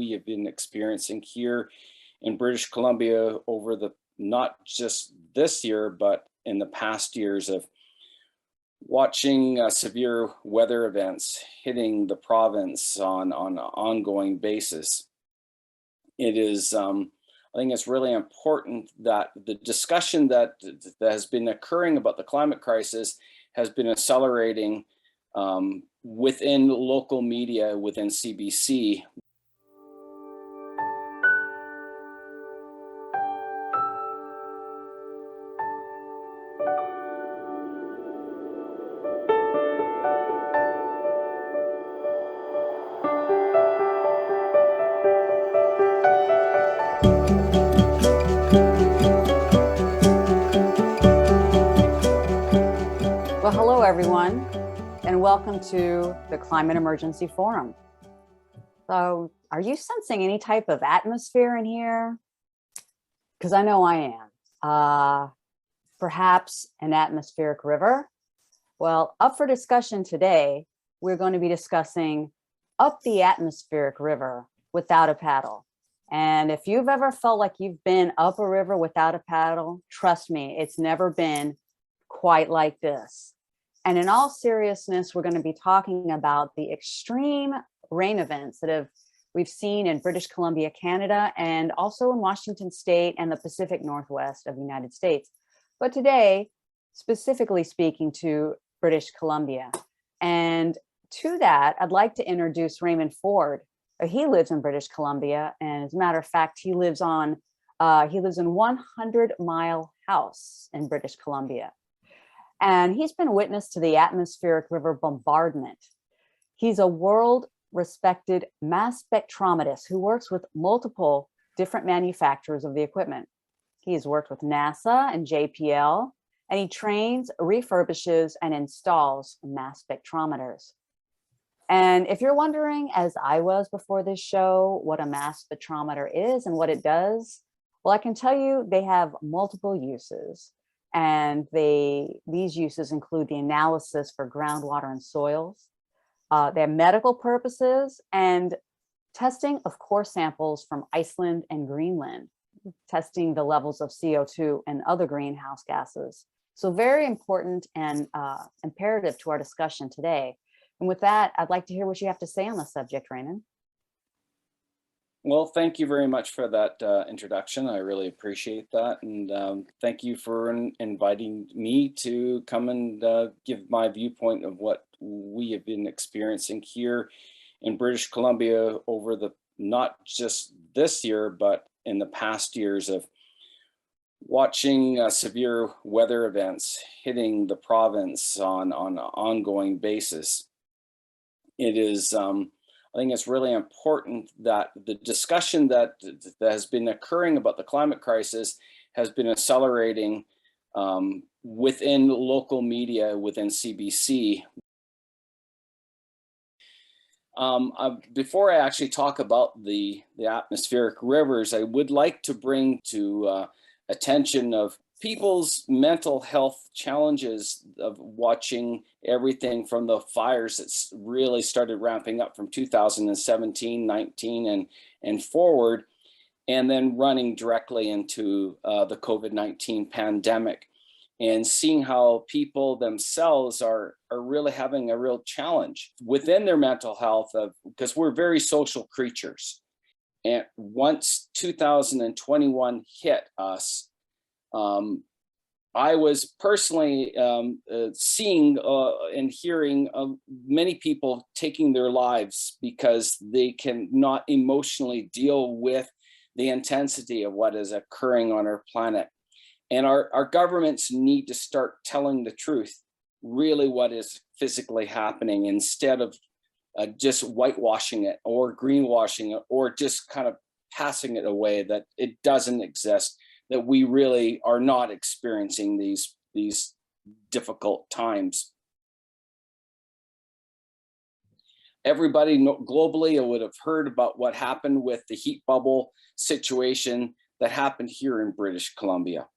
we have been experiencing here in British Columbia over the not just this year, but in the past years of watching severe weather events hitting the province on an ongoing basis. It is, I think it's really important that the discussion that has been occurring about the climate crisis has been accelerating within local media, within CBC. Well, hello, everyone, and welcome to the Climate Emergency Forum. So, are you sensing any type of atmosphere in here? Because I know I am. Perhaps an atmospheric river? Well, up for discussion today, we're going to be discussing up the atmospheric river without a paddle. And if you've ever felt like you've been up a river without a paddle, trust me, it's never been quite like this. And in all seriousness, we're going to be talking about the extreme rain events that we've seen in British Columbia, Canada, and also in Washington State and the Pacific Northwest of the United States. But today, specifically speaking to British Columbia. And to that, I'd like to introduce Raymond Ford. He lives in British Columbia, and as a matter of fact, he lives in 100 Mile House in British Columbia. And he's been witness to the atmospheric river bombardment. He's a world-respected mass spectrometrist who works with multiple different manufacturers of the equipment. He has worked with NASA and JPL, and he trains, refurbishes, and installs mass spectrometers. And if you're wondering, as I was before this show, what a mass spectrometer is and what it does, well, I can tell you they have multiple uses. And these uses include the analysis for groundwater and soils, their medical purposes, and testing of core samples from Iceland and Greenland, testing the levels of CO2 and other greenhouse gases. So very important and imperative to our discussion today. And with that, I'd like to hear what you have to say on the subject, Raymond. Well, thank you very much for that introduction. I really appreciate that. And thank you for inviting me to come and give my viewpoint of what we have been experiencing here in British Columbia over the not just this year, but in the past years of watching severe weather events hitting the province on an ongoing basis. It is, I think it's really important that the discussion that has been occurring about the climate crisis has been accelerating within local media, within CBC. Before I actually talk about the atmospheric rivers, I would like to bring to attention of people's mental health challenges of watching everything from the fires that's really started ramping up from 2017, 19 and forward, and then running directly into the COVID-19 pandemic, and seeing how people themselves are really having a real challenge within their mental health because we're very social creatures. And once 2021 hit us, I was personally seeing and hearing many people taking their lives because they cannot emotionally deal with the intensity of what is occurring on our planet. And our governments need to start telling the truth, really what is physically happening, instead of just whitewashing it or greenwashing it or just kind of passing it away that it doesn't exist, that we really are not experiencing these difficult times. Everybody globally would have heard about what happened with the heat bubble situation that happened here in British Columbia,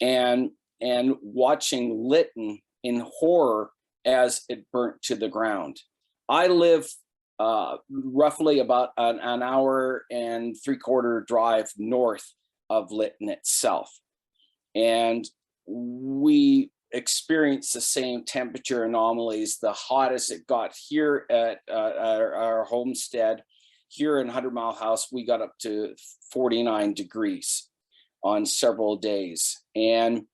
and watching Lytton in horror as it burnt to the ground. I live roughly about an hour and 3/4 drive north of Lytton itself. And we experienced the same temperature anomalies. The hottest it got here at our homestead, here in 100 Mile House, we got up to 49 degrees on several days. And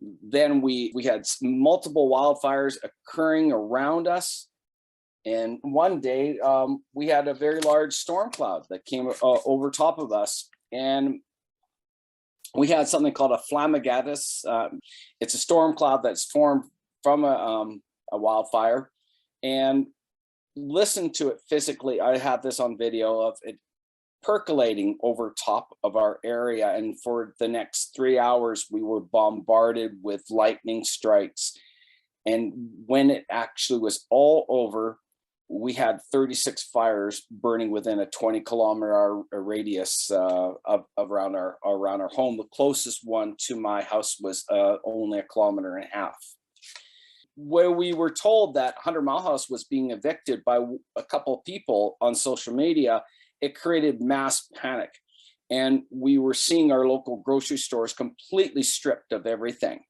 then we had multiple wildfires occurring around us. And one day we had a very large storm cloud that came over top of us. And we had something called a flamigatus. It's a storm cloud that's formed from a wildfire. And listen to it physically. I have this on video of it percolating over top of our area. And for the next 3 hours, we were bombarded with lightning strikes. And when it actually was all over, we had 36 fires burning within a 20-kilometer radius around our home. The closest one to my house was only 1.5 kilometers. Where we were told that 100 Mile House was being evicted by a couple of people on social media, it created mass panic. And we were seeing our local grocery stores completely stripped of everything.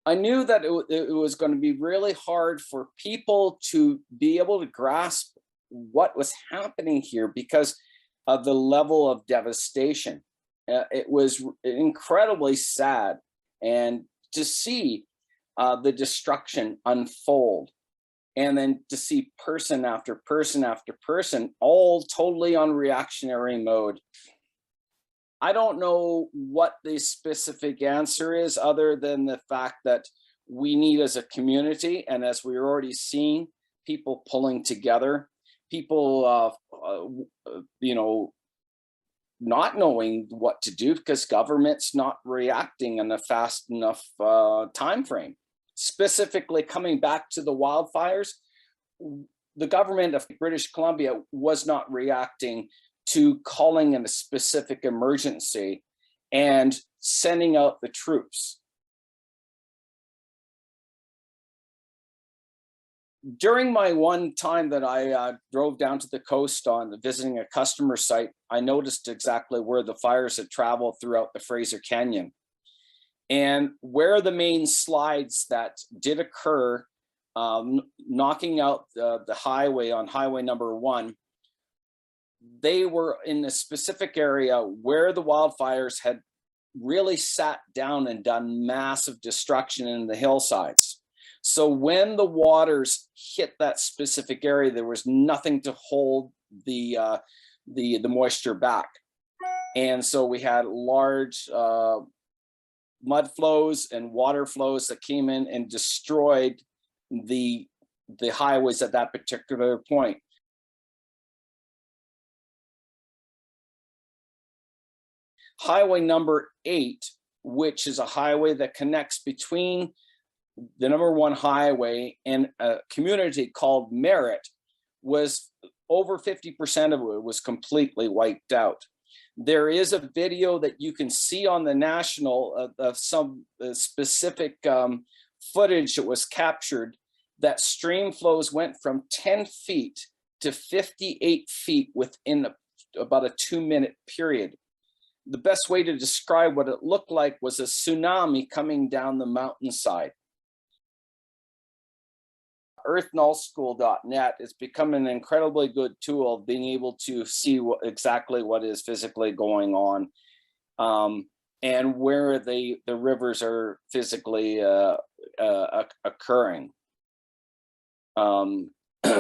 I knew that it was going to be really hard for people to be able to grasp what was happening here because of the level of devastation. It was incredibly sad, and to see the destruction unfold, and then to see person after person after person all totally on reactionary mode. I don't know what the specific answer is, other than the fact that we need, as a community, and as we're already seeing, people pulling together, people, not knowing what to do because government's not reacting in a fast enough time frame. Specifically, coming back to the wildfires, the government of British Columbia was not reacting to calling in a specific emergency and sending out the troops. During my one time that I drove down to the coast on visiting a customer site, I noticed exactly where the fires had traveled throughout the Fraser Canyon. And where the main slides that did occur, knocking out the highway on highway number 1, they were in a specific area where the wildfires had really sat down and done massive destruction in the hillsides. So when the waters hit that specific area, there was nothing to hold the moisture back. And so we had large mud flows and water flows that came in and destroyed the highways at that particular point. Highway number 8, which is a highway that connects between the number 1 highway and a community called Merritt, was over 50% of it was completely wiped out. There is a video that you can see on the national of some specific footage that was captured, that stream flows went from 10 feet to 58 feet within about a 2-minute period. The best way to describe what it looked like was a tsunami coming down the mountainside. Earthnullschoolnet has become an incredibly good tool of being able to see exactly what is physically going on, and where the rivers are physically occurring.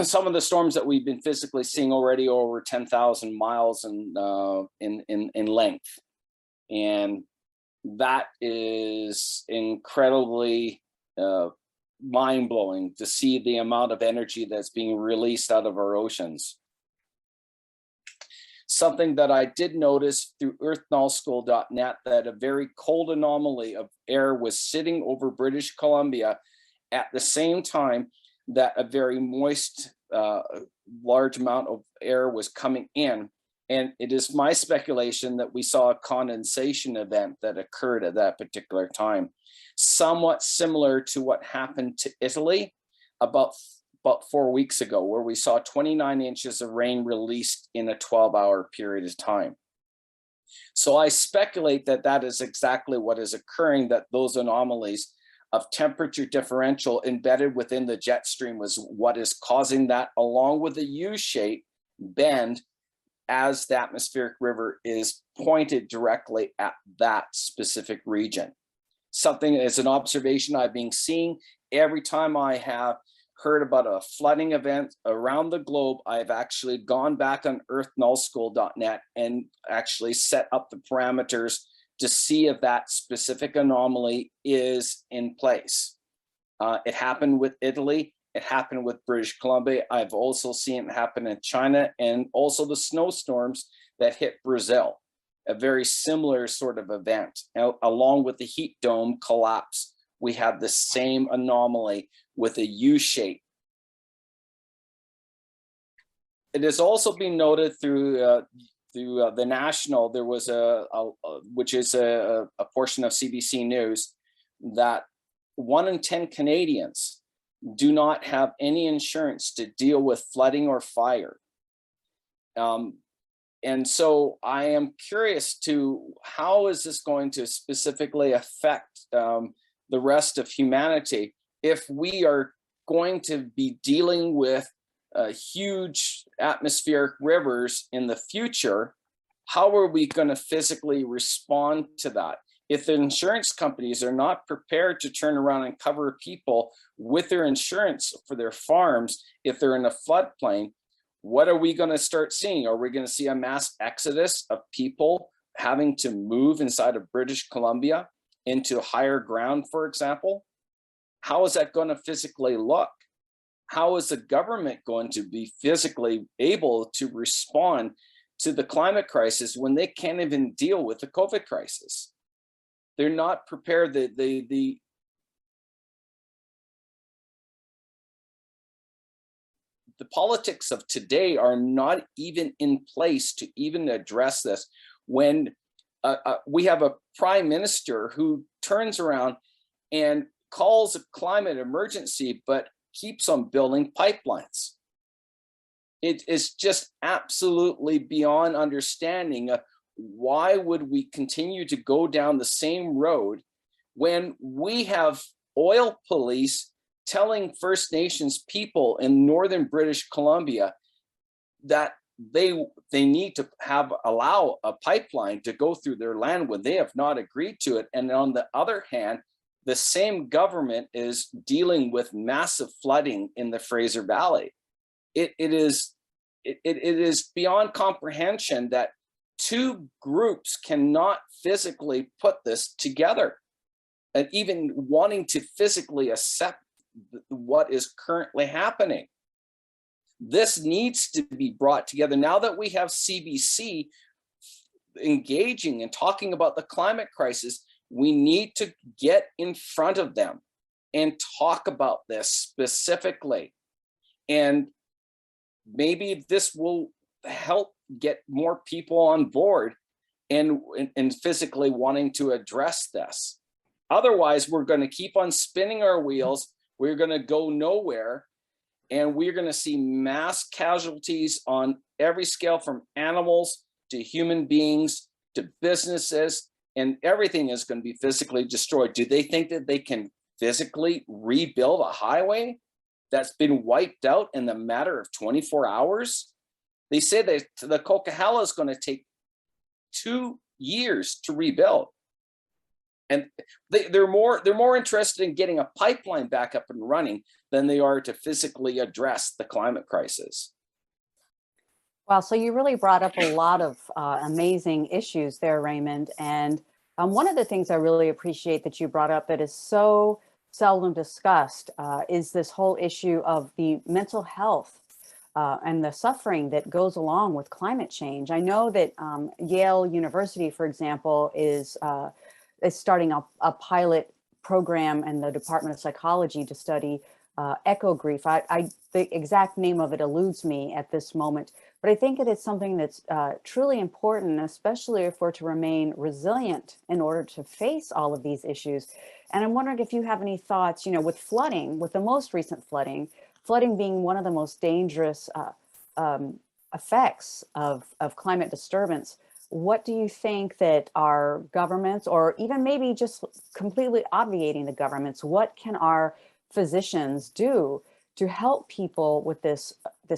Some of the storms that we've been physically seeing already are over 10,000 miles in length. And that is incredibly mind-blowing to see the amount of energy that's being released out of our oceans. Something that I did notice through Earthnullschoolnet, that a very cold anomaly of air was sitting over British Columbia at the same time that a very moist, large amount of air was coming in. And it is my speculation that we saw a condensation event that occurred at that particular time, somewhat similar to what happened to Italy about about 4 weeks ago, where we saw 29 inches of rain released in a 12-hour period of time. So I speculate that that is exactly what is occurring, that those anomalies of temperature differential embedded within the jet stream was what is causing that, along with the U-shaped bend as the atmospheric river is pointed directly at that specific region. Something as an observation I've been seeing every time I have heard about a flooding event around the globe. I've actually gone back on Earthnullschoolnet and actually set up the parameters to see if that specific anomaly is in place. It happened with Italy. It happened with British Columbia. I've also seen it happen in China, and also the snowstorms that hit Brazil, a very similar sort of event. Along with the heat dome collapse, we had the same anomaly with a U shape. It has also been noted through the national, there was which is a portion of CBC News, that 1 in 10 Canadians do not have any insurance to deal with flooding or fire. And so I am curious to how is this going to specifically affect the rest of humanity if we are going to be dealing with huge atmospheric rivers in the future. How are we going to physically respond to that? If the insurance companies are not prepared to turn around and cover people with their insurance for their farms, if they're in a floodplain, what are we going to start seeing? Are we going to see a mass exodus of people having to move inside of British Columbia into higher ground, for example? How is that going to physically look? How is the government going to be physically able to respond to the climate crisis when they can't even deal with the COVID crisis? They're not prepared. The politics of today are not even in place to even address this. When we have a prime minister who turns around and calls a climate emergency, but keeps on building pipelines. It is just absolutely beyond understanding. Why would we continue to go down the same road when we have oil police telling First Nations people in northern British Columbia that they need to allow a pipeline to go through their land when they have not agreed to it? And on the other hand, the same government is dealing with massive flooding in the Fraser Valley. It is beyond comprehension that two groups cannot physically put this together, and even wanting to physically accept what is currently happening. This needs to be brought together. Now that we have CBC engaging and talking about the climate crisis, we need to get in front of them and talk about this specifically. And maybe this will help get more people on board and physically wanting to address this. Otherwise, we're going to keep on spinning our wheels. We're going to go nowhere. And we're going to see mass casualties on every scale, from animals to human beings to businesses, and everything is going to be physically destroyed. Do they think that they can physically rebuild a highway that's been wiped out in the matter of 24 hours? They say that the Coquihalla is going to take 2 years to rebuild. And they're more interested in getting a pipeline back up and running than they are to physically address the climate crisis. Wow, so you really brought up a lot of amazing issues there, Raymond. And one of the things I really appreciate that you brought up that is so seldom discussed is this whole issue of the mental health and the suffering that goes along with climate change. I know that Yale University, for example, is starting a pilot program in the Department of Psychology to study echo grief. The exact name of it eludes me at this moment, but I think that it's something that's truly important, especially if we're to remain resilient in order to face all of these issues. And I'm wondering if you have any thoughts, with flooding, with the most recent flooding, flooding being one of the most dangerous effects of climate disturbance, what do you think that our governments, or even maybe just completely obviating the governments, what can our physicians do to help people with this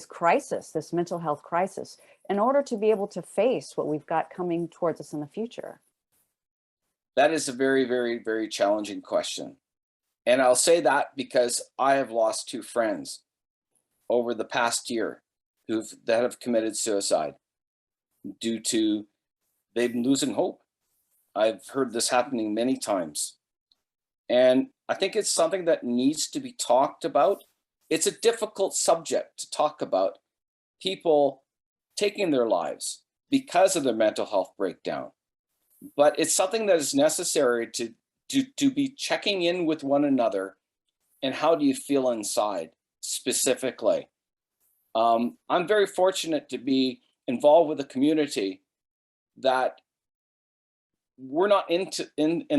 crisis, this mental health crisis, in order to be able to face what we've got coming towards us in the future? That is a very, very, very challenging question. And I'll say that because I have lost two friends over the past year that have committed suicide due to they've been losing hope. I've heard this happening many times. And I think it's something that needs to be talked about. It's a difficult subject to talk about, people taking their lives because of their mental health breakdown. But it's something that is necessary to be checking in with one another. And how do you feel inside specifically? I'm very fortunate to be involved with a community that we're not in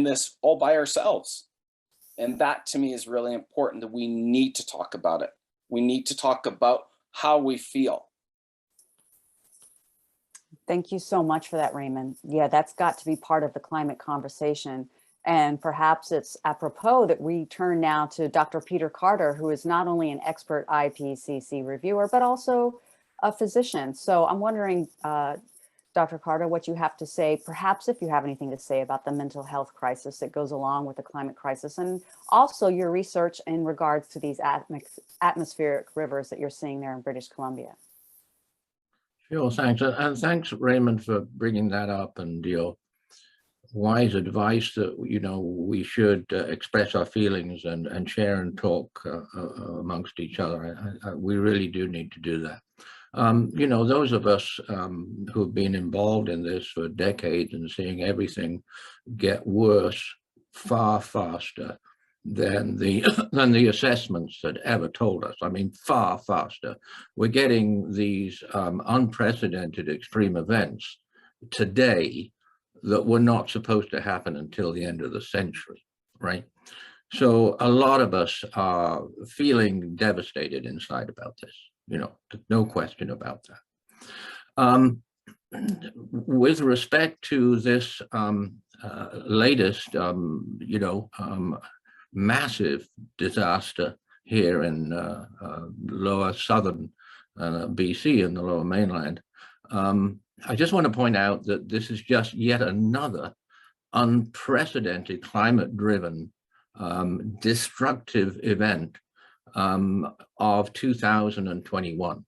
this all by ourselves. And that to me is really important, that we need to talk about it. We need to talk about how we feel. Thank you so much for that, Raymond. Yeah, that's got to be part of the climate conversation. And perhaps it's apropos that we turn now to Dr. Peter Carter, who is not only an expert IPCC reviewer, but also a physician. So I'm wondering, Dr. Carter, what you have to say, perhaps if you have anything to say about the mental health crisis that goes along with the climate crisis, and also your research in regards to these atmospheric rivers that you're seeing there in British Columbia. Sure, thanks. And thanks, Raymond, for bringing that up and your wise advice that, we should express our feelings and share and talk amongst each other. We really do need to do that. Those of us who've been involved in this for decades and seeing everything get worse far faster than the assessments had ever told us. I mean, far faster. We're getting these unprecedented extreme events today that were not supposed to happen until the end of the century, right? So a lot of us are feeling devastated inside about this, no question about that. With respect to this latest, massive disaster here in lower southern BC in the lower mainland, I just want to point out that this is just yet another unprecedented climate-driven destructive event of 2021,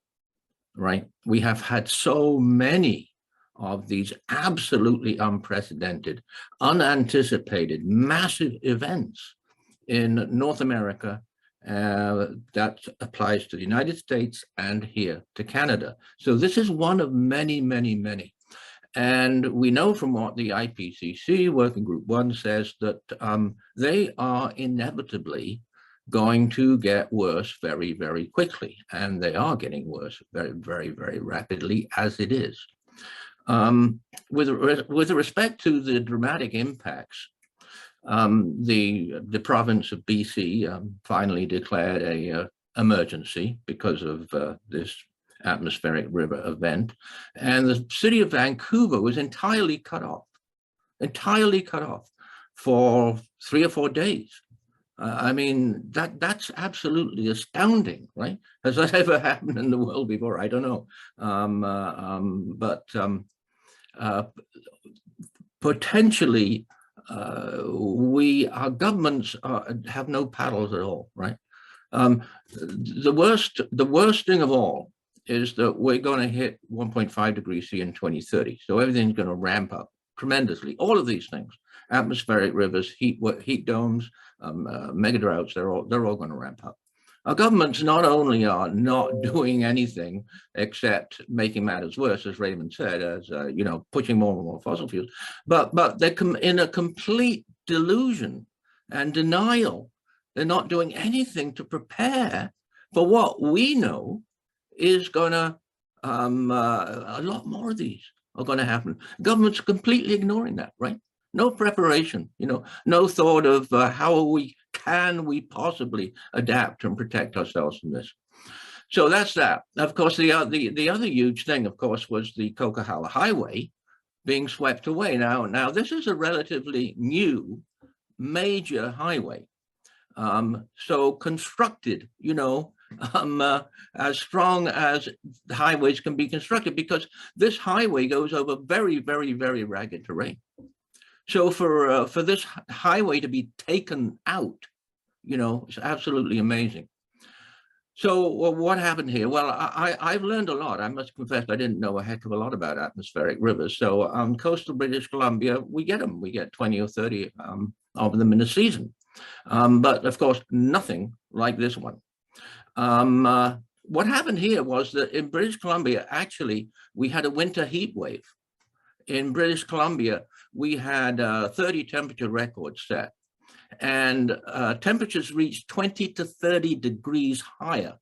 right? We have had so many of these absolutely unprecedented, unanticipated, massive events in North America. That applies to the United States and here to Canada. So this is one of many, many, many. And we know from what the IPCC Working Group 1 says that they are inevitably going to get worse very, very quickly. And they are getting worse very, very, very rapidly as it is. With respect to the dramatic impacts, the province of BC finally declared a emergency because of this atmospheric river event, and the city of Vancouver was entirely cut off for 3 or 4 days. I mean, that's absolutely astounding, right? Has that ever happened in the world before? I don't know. Potentially, our governments have no paddles at all, right? The worst thing of all is that we're going to hit 1.5 degrees C in 2030. So everything's going to ramp up tremendously. All of these things, atmospheric rivers, heat domes, mega droughts, they're all going to ramp up. Our governments not only are not doing anything except making matters worse, as Raymond said, as pushing more and more fossil fuels, but they're in a complete delusion and denial. They're not doing anything to prepare for what we know is going to, a lot more of these are going to happen. Government's completely ignoring that, right? No preparation, no thought of how can we possibly adapt and protect ourselves from this. So that's that. Of course, the other huge thing, of course, was the Coquihalla Highway being swept away. Now this is a relatively new major highway. So constructed, as strong as highways can be constructed, because this highway goes over very, very, very ragged terrain. So for this highway to be taken out, it's absolutely amazing. So what happened here? Well, I've learned a lot. I must confess, I didn't know a heck of a lot about atmospheric rivers. So coastal British Columbia, we get them. We get 20 or 30 of them in a season. But of course, nothing like this one. What happened here was that in British Columbia, actually, we had a winter heat wave. In British Columbia, we had 30 temperature records set, and temperatures reached 20 to 30 degrees higher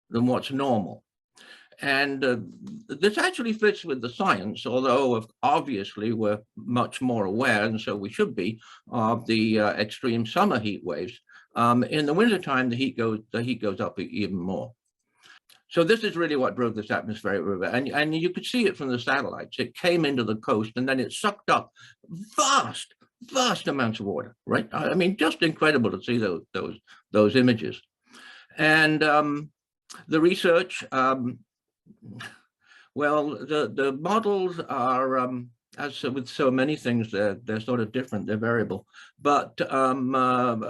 than what's normal. And this actually fits with the science, although obviously we're much more aware, and so we should be, of the extreme summer heat waves. In the wintertime, the heat goes up even more. So this is really what drove this atmospheric river. And you could see it from the satellites. It came into the coast and then it sucked up vast amounts of water, right? I mean, just incredible to see those images. And the research, well, the models are, as with so many things, they're sort of different, they're variable. But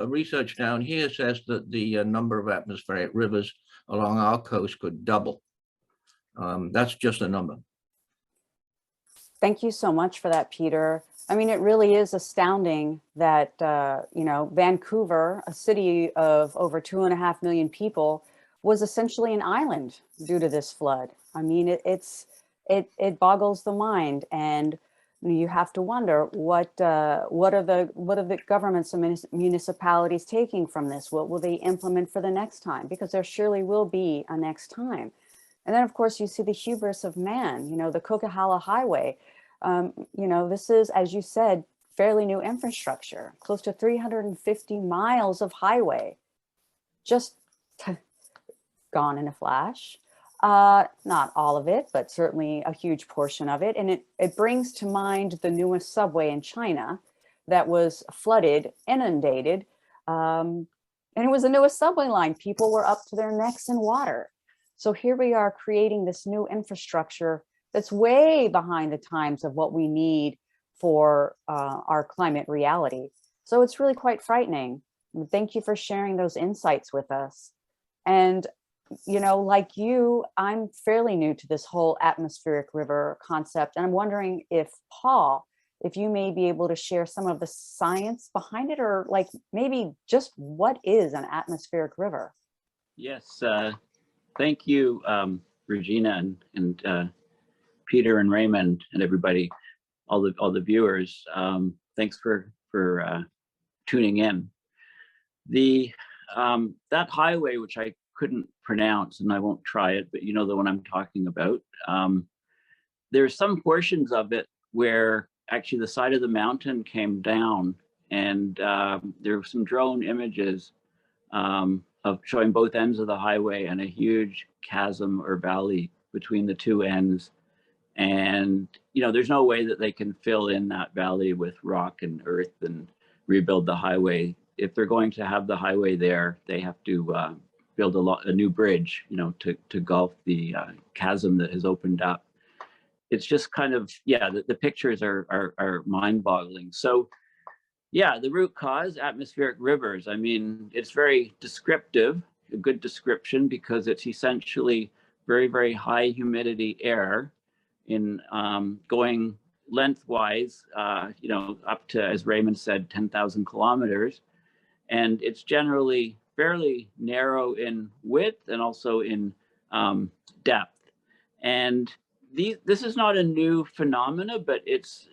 research down here says that the number of atmospheric rivers along our coast could double. That's just a number. Thank you so much for that, Peter. I mean, it really is astounding that, Vancouver, a city of over 2.5 million people, was essentially an island due to this flood. I mean, it boggles the mind, and you have to wonder what are the governments and municipalities taking from this? What will they implement for the next time? Because there surely will be a next time. And then, of course, you see the hubris of man. The Coquihalla Highway. This is, as you said, fairly new infrastructure, close to 350 miles of highway, just gone in a flash. Not all of it, but certainly a huge portion of it. And it brings to mind the newest subway in China that was flooded, inundated. And it was the newest subway line. People were up to their necks in water. So here we are creating this new infrastructure that's way behind the times of what we need for our climate reality. So it's really quite frightening. Thank you for sharing those insights with us. And like you, I'm fairly new to this whole atmospheric river concept. And I'm wondering if, Paul, if you may be able to share some of the science behind it, or like maybe just what is an atmospheric river? Yes, thank you, Regina and Peter and Raymond and everybody, all the viewers. Thanks for tuning in. That highway, which I couldn't pronounce, and I won't try it, but you know the one I'm talking about. There's some portions of it where actually the side of the mountain came down, and there were some drone images of showing both ends of the highway and a huge chasm or valley between the two ends. And there's no way that they can fill in that valley with rock and earth and rebuild the highway. If they're going to have the highway there, they have to build a new bridge, to gulf the chasm that has opened up. It's just kind of, the pictures are mind-boggling. So yeah, the root cause, atmospheric rivers. I mean, it's very descriptive, a good description, because it's essentially very, very high humidity air in going lengthwise, up to, as Raymond said, 10,000 kilometers. And it's generally fairly narrow in width and also in depth. And this is not a new phenomena, but it's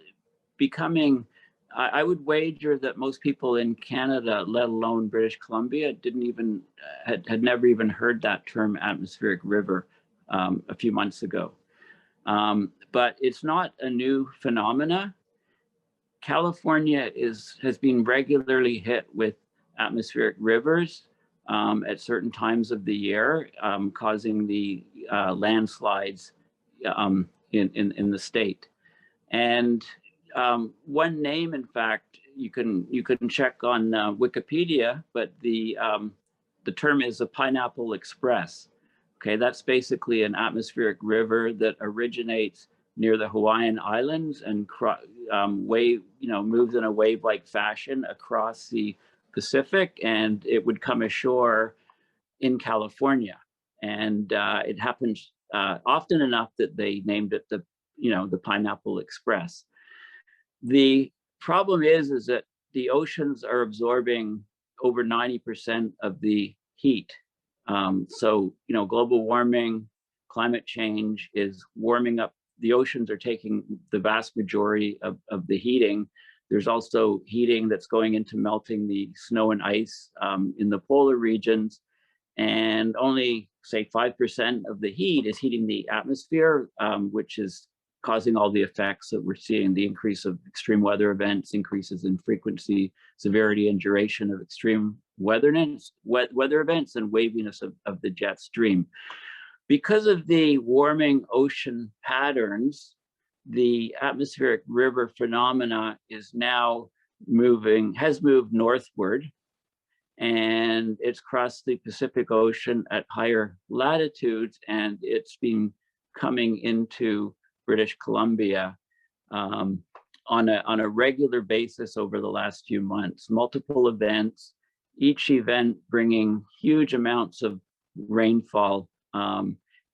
becoming, I would wager that most people in Canada, let alone British Columbia, didn't even, had never even heard that term atmospheric river a few months ago. But it's not a new phenomena. California has been regularly hit with atmospheric rivers. at certain times of the year, causing the landslides in the state. And one name, in fact, you can check on Wikipedia, but the term is the Pineapple Express. Okay, that's basically an atmospheric river that originates near the Hawaiian Islands and moves in a wave-like fashion across the Pacific, and it would come ashore in California. And it happens often enough that they named it the Pineapple Express. The problem is that the oceans are absorbing over 90% of the heat. So, global warming, climate change is warming up. The oceans are taking the vast majority of the heating. There's also heating that's going into melting the snow and ice in the polar regions. And only, say, 5% of the heat is heating the atmosphere, which is causing all the effects that we're seeing, the increase of extreme weather events, increases in frequency, severity, and duration of extreme weather events, and waviness of the jet stream. Because of the warming ocean patterns, the atmospheric river phenomena has moved northward, and it's crossed the Pacific Ocean at higher latitudes, and it's been coming into British Columbia on a regular basis over the last few months. Multiple events, each event bringing huge amounts of rainfall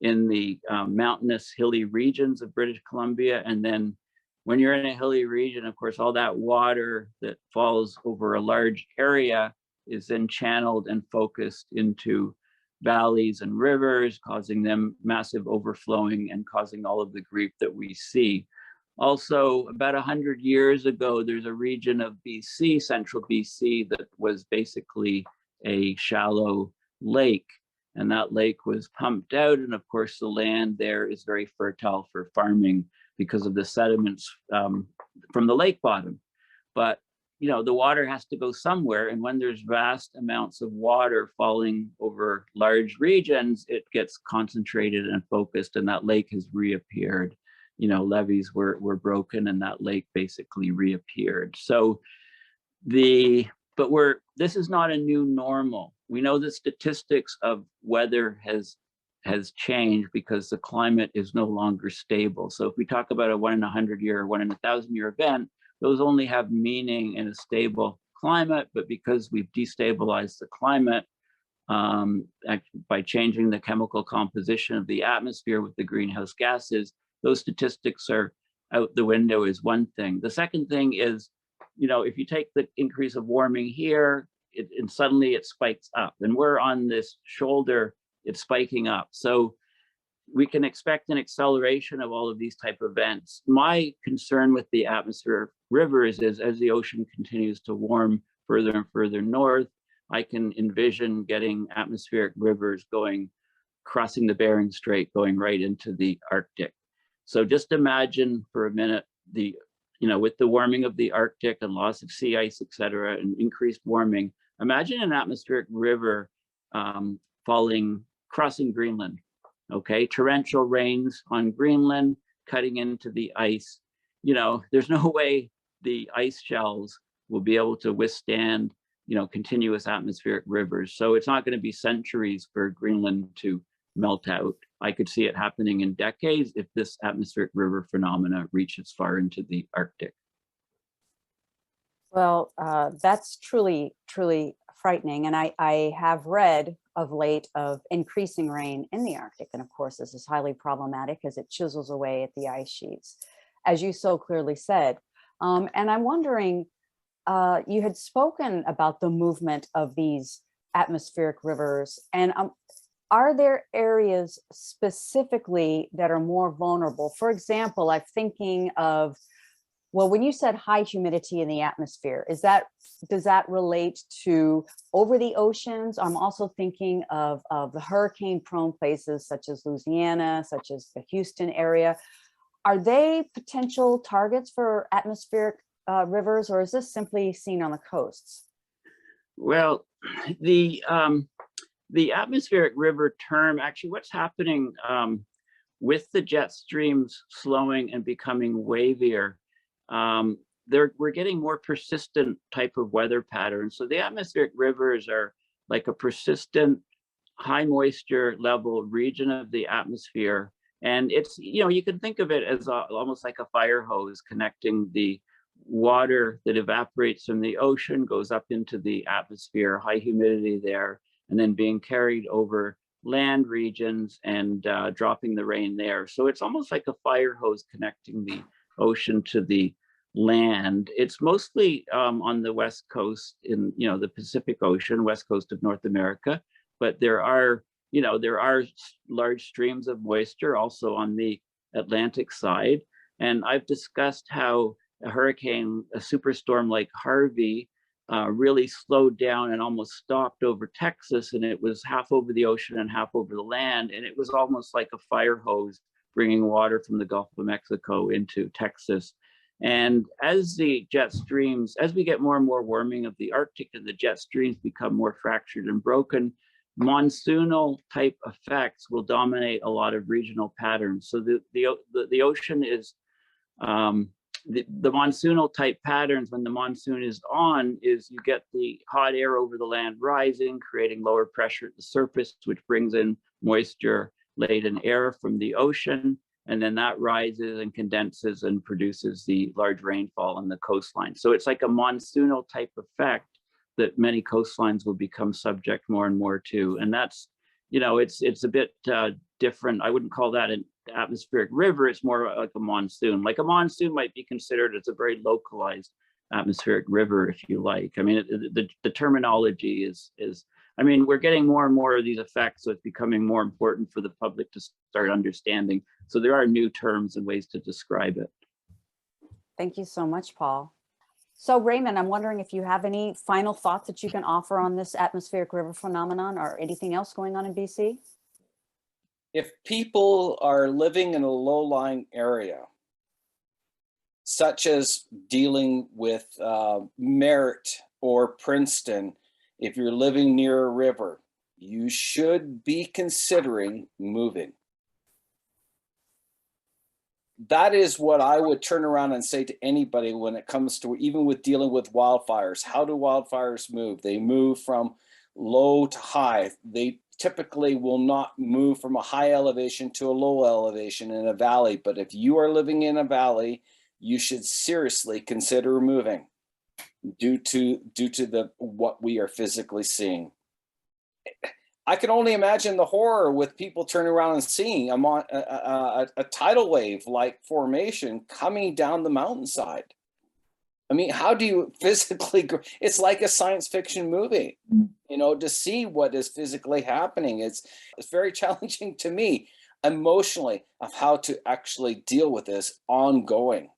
in the mountainous hilly regions of British Columbia. And then when you're in a hilly region, of course, all that water that falls over a large area is then channeled and focused into valleys and rivers, causing them massive overflowing and causing all of the grief that we see. Also, about 100 years ago, there's a region of BC, central BC, that was basically a shallow lake. And that lake was pumped out. And of course, the land there is very fertile for farming because of the sediments from the lake bottom. But the water has to go somewhere. And when there's vast amounts of water falling over large regions, it gets concentrated and focused, and that lake has reappeared. Levees were broken and that lake basically reappeared. So this is not a new normal. We know the statistics of weather has changed because the climate is no longer stable. So if we talk about a 1 in 100 year or 1 in 1,000 year event, those only have meaning in a stable climate. But because we've destabilized the climate by changing the chemical composition of the atmosphere with the greenhouse gases, those statistics are out the window is one thing. The second thing is, if you take the increase of warming here, and suddenly it spikes up, and we're on this shoulder, it's spiking up. So we can expect an acceleration of all of these type of events. My concern with the atmospheric rivers is, as the ocean continues to warm further and further north, I can envision getting atmospheric rivers crossing the Bering Strait, going right into the Arctic. So just imagine for a minute with the warming of the Arctic and loss of sea ice, et cetera, and increased warming, imagine an atmospheric river crossing Greenland. Okay, torrential rains on Greenland, cutting into the ice. There's no way the ice shelves will be able to withstand, continuous atmospheric rivers. So it's not going to be centuries for Greenland to melt out. I could see it happening in decades if this atmospheric river phenomena reaches far into the Arctic. Well, that's truly, truly frightening. And I have read of late of increasing rain in the Arctic. And of course, this is highly problematic as it chisels away at the ice sheets, as you so clearly said. And I'm wondering, you had spoken about the movement of these atmospheric rivers, and are there areas specifically that are more vulnerable? For example, I'm thinking of, well, when you said high humidity in the atmosphere, does that relate to over the oceans? I'm also thinking of the hurricane-prone places such as Louisiana, such as the Houston area. Are they potential targets for atmospheric rivers, or is this simply seen on the coasts? Well, the atmospheric river term, actually what's happening with the jet streams slowing and becoming wavier, we're getting more persistent type of weather patterns. So the atmospheric rivers are like a persistent high moisture level region of the atmosphere. And it's, you can think of it as almost like a fire hose connecting the water that evaporates from the ocean, goes up into the atmosphere, high humidity there, and then being carried over land regions and dropping the rain there. So it's almost like a fire hose connecting the ocean to the land. It's mostly on the west coast in the Pacific Ocean, west coast of North America, but there are large streams of moisture also on the Atlantic side. And I've discussed how a superstorm like Harvey really slowed down and almost stopped over Texas, and it was half over the ocean and half over the land, and it was almost like a fire hose bringing water from the Gulf of Mexico into Texas. And as we get more and more warming of the Arctic and the jet streams become more fractured and broken, monsoonal type effects will dominate a lot of regional patterns. So the ocean is the monsoonal type patterns. When the monsoon is on, is you get the hot air over the land rising, creating lower pressure at the surface, which brings in moisture laden air from the ocean, and then that rises and condenses and produces the large rainfall on the coastline. So it's like a monsoonal type effect that many coastlines will become subject more and more to. And that's, it's a bit different. I wouldn't call that an atmospheric river. It's more like a monsoon. Like a monsoon might be considered as a very localized atmospheric river, if you like. I mean, the terminology is, we're getting more and more of these effects, so it's becoming more important for the public to start understanding. So there are new terms and ways to describe it. Thank you so much, Paul. So Raymond, I'm wondering if you have any final thoughts that you can offer on this atmospheric river phenomenon or anything else going on in BC? If people are living in a low-lying area, such as dealing with Merritt or Princeton, if you're living near a river, you should be considering moving. That is what I would turn around and say to anybody when it comes to, even with dealing with wildfires. How do wildfires move? They move from low to high. They typically will not move from a high elevation to a low elevation in a valley. But if you are living in a valley, you should seriously consider moving due to what we are physically seeing. I can only imagine the horror with people turning around and seeing a tidal wave like formation coming down the mountainside. I mean, how do you physically, it's like a science fiction movie, to see what is physically happening. It's very challenging to me emotionally of how to actually deal with this ongoing.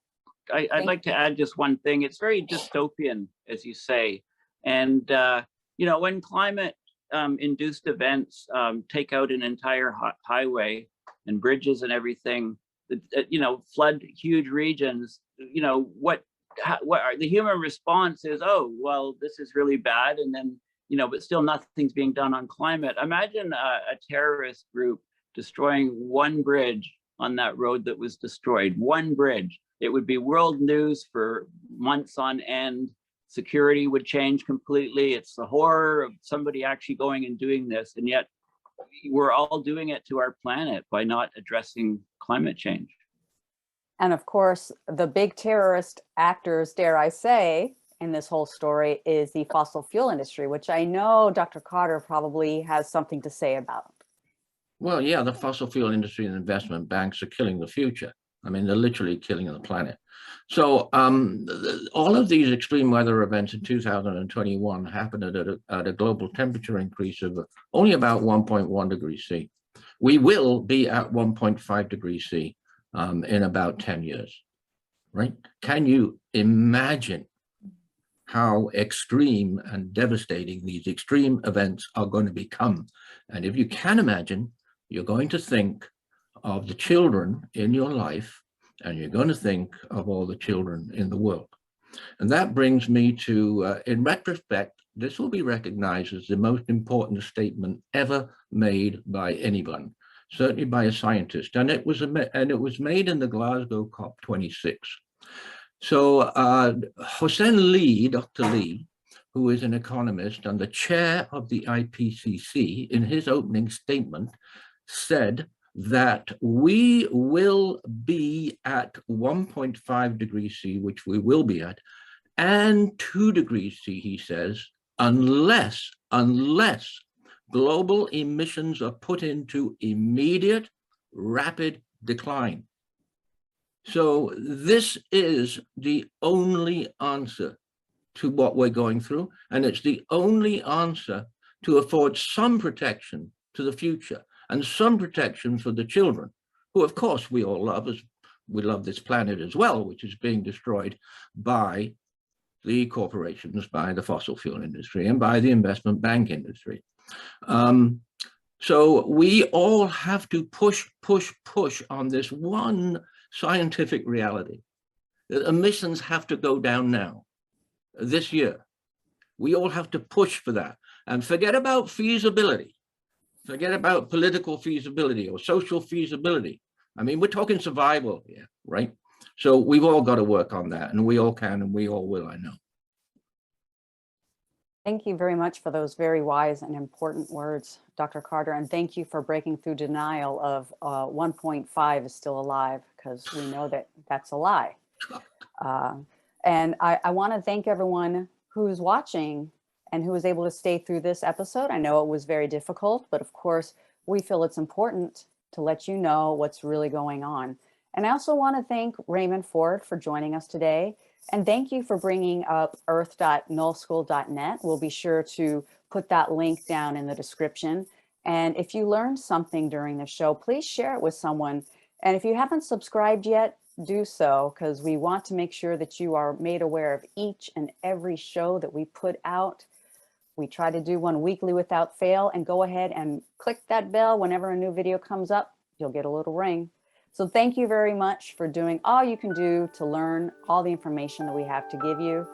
I'd like to add just one thing. It's very dystopian, as you say. And, when climate induced events take out an entire highway and bridges and everything, flood huge regions, what are the human response is, oh, well, this is really bad. And then, but still nothing's being done on climate. Imagine a terrorist group destroying one bridge on that road that was destroyed, one bridge. It would be world news for months on end. Security would change completely. It's the horror of somebody actually going and doing this. And yet we're all doing it to our planet by not addressing climate change. And of course, the big terrorist actors, dare I say, in this whole story is the fossil fuel industry, which I know Dr. Carter probably has something to say about. Well, yeah, the fossil fuel industry and investment banks are killing the future. I mean, they're literally killing the planet. So all of these extreme weather events in 2021 happened at a global temperature increase of only about 1.1 degrees C. We will be at 1.5 degrees C in about 10 years, right? Can you imagine how extreme and devastating these extreme events are going to become? And if you can imagine, you're going to think of the children in your life, and you're going to think of all the children in the world. And that brings me to, in retrospect, this will be recognized as the most important statement ever made by anyone, certainly by a scientist. And it was made in the Glasgow COP26. So Hossein Lee, Dr. Lee, who is an economist and the chair of the IPCC, in his opening statement said that we will be at 1.5 degrees C, which we will be at, and 2 degrees C, he says, unless global emissions are put into immediate, rapid decline. So this is the only answer to what we're going through, and it's the only answer to afford some protection to the future and some protection for the children, who of course we all love, as we love this planet as well, which is being destroyed by the corporations, by the fossil fuel industry, and by the investment bank industry. So we all have to push on this one scientific reality that emissions have to go down now, this year. We all have to push for that, and forget about feasibility. Forget about political feasibility or social feasibility. I mean, we're talking survival here, right? So we've all got to work on that, and we all can, and we all will, I know. Thank you very much for those very wise and important words, Dr. Carter, and thank you for breaking through denial of 1.5 is still alive, because we know that that's a lie. And I want to thank everyone who's watching and who was able to stay through this episode. I know it was very difficult, but of course, we feel it's important to let you know what's really going on. And I also want to thank Raymond Ford for joining us today. And thank you for bringing up earth.nullschool.net. We'll be sure to put that link down in the description. And if you learned something during the show, please share it with someone. And if you haven't subscribed yet, do so, because we want to make sure that you are made aware of each and every show that we put out. We try to do one weekly without fail, and go ahead and click that bell whenever a new video comes up. You'll get a little ring. So thank you very much for doing all you can do to learn all the information that we have to give you.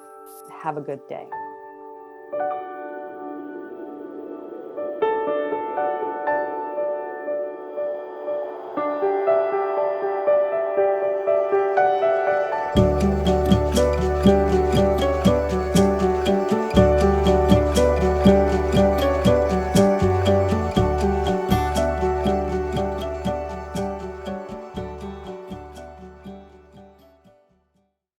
Have a good day.